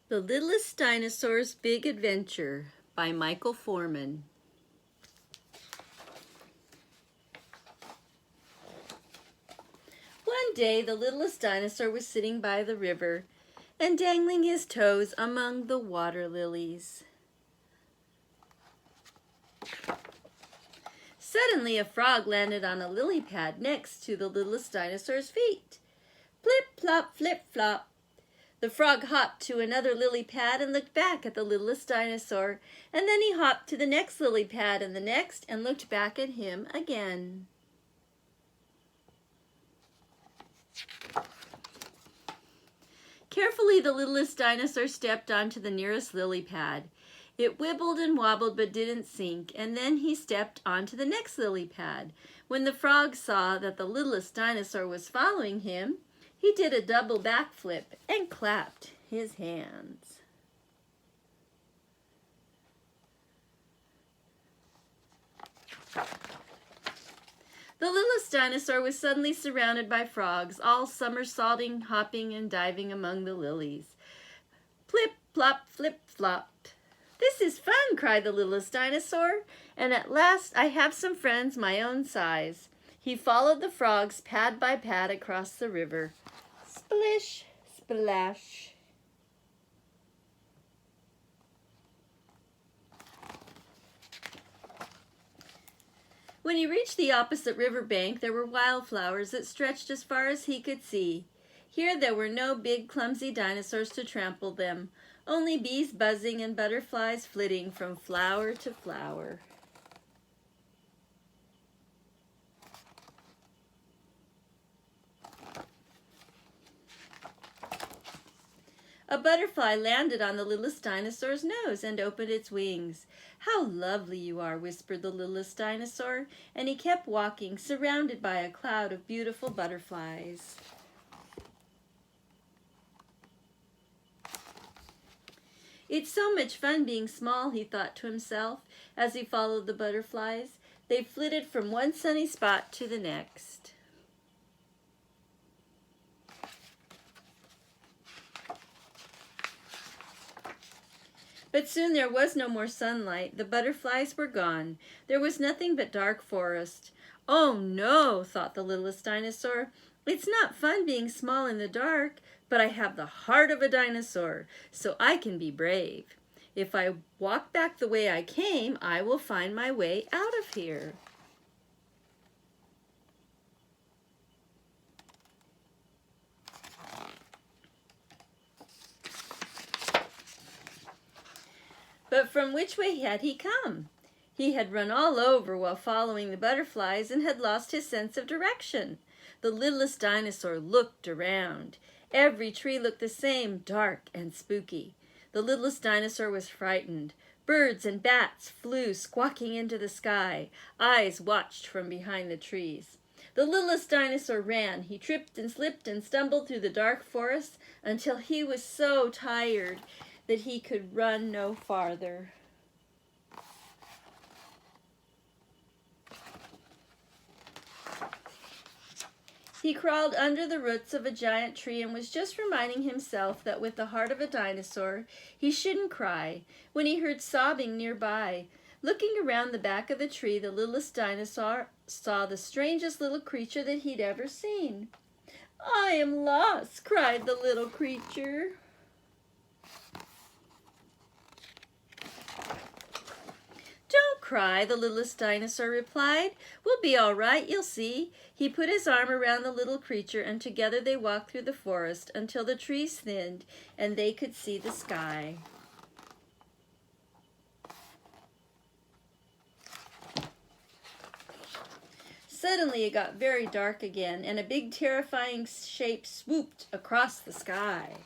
The Littlest Dinosaur's Big Adventure by Michael Foreman. One day, the littlest dinosaur was sitting by the river and dangling his toes among the water lilies. Suddenly, a frog landed on a lily pad next to the littlest dinosaur's feet. Flip, flop, flip, flop. The frog hopped to another lily pad and looked back at the littlest dinosaur, and then he hopped to the next lily pad and the next and looked back at him again. Carefully, the littlest dinosaur stepped onto the nearest lily pad. It wibbled and wobbled but didn't sink, and then he stepped onto the next lily pad. When the frog saw that the littlest dinosaur was following him, he did a double backflip and clapped his hands. The littlest dinosaur was suddenly surrounded by frogs, all somersaulting, hopping, and diving among the lilies. Plip, plop, flip, flop. "This is fun," cried the littlest dinosaur, "and at last I have some friends my own size." He followed the frogs pad by pad across the river. Splish, splash. When he reached the opposite river bank, there were wildflowers that stretched as far as he could see. Here there were no big, clumsy dinosaurs to trample them, only bees buzzing and butterflies flitting from flower to flower. A butterfly landed on the littlest dinosaur's nose and opened its wings. "How lovely you are," whispered the littlest dinosaur, and he kept walking, surrounded by a cloud of beautiful butterflies. "It's so much fun being small," he thought to himself as he followed the butterflies. They flitted from one sunny spot to the next. But soon there was no more sunlight. The butterflies were gone. There was nothing but dark forest. "Oh no," thought the littlest dinosaur. "It's not fun being small in the dark, but I have the heart of a dinosaur, so I can be brave. If I walk back the way I came, I will find my way out of here." But from which way had he come? He had run all over while following the butterflies and had lost his sense of direction. The littlest dinosaur looked around. Every tree looked the same, dark and spooky. The littlest dinosaur was frightened. Birds and bats flew squawking into the sky. Eyes watched from behind the trees. The littlest dinosaur ran. He tripped and slipped and stumbled through the dark forest until he was so tired that he could run no farther. He crawled under the roots of a giant tree and was just reminding himself that with the heart of a dinosaur, he shouldn't cry, when he heard sobbing nearby. Looking around the back of the tree, the littlest dinosaur saw the strangest little creature that he'd ever seen. "I am lost," cried the little creature. "Don't cry," the littlest dinosaur replied. "We'll be all right, you'll see." He put his arm around the little creature, and together they walked through the forest until the trees thinned and they could see the sky. Suddenly it got very dark again, and a big terrifying shape swooped across the sky.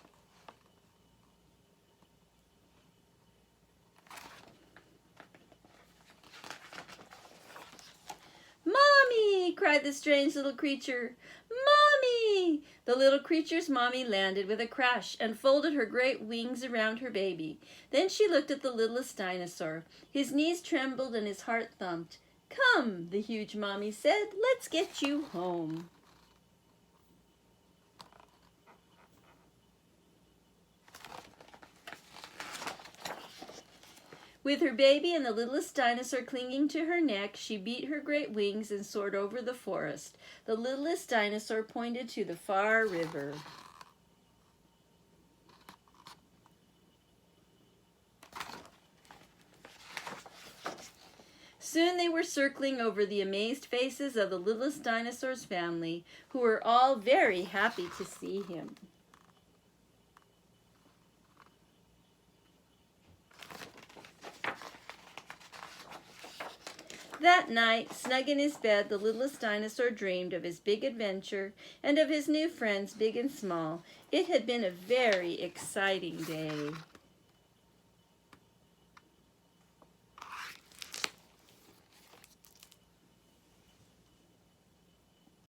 "Mommy!" cried the strange little creature. "Mommy!" The little creature's mommy landed with a crash and folded her great wings around her baby. Then she looked at the littlest dinosaur. His knees trembled and his heart thumped. "Come," the huge mommy said, "let's get you home." With her baby and the littlest dinosaur clinging to her neck, she beat her great wings and soared over the forest. The littlest dinosaur pointed to the far river. Soon they were circling over the amazed faces of the littlest dinosaur's family, who were all very happy to see him. That night, snug in his bed, the littlest dinosaur dreamed of his big adventure and of his new friends, big and small. It had been a very exciting day.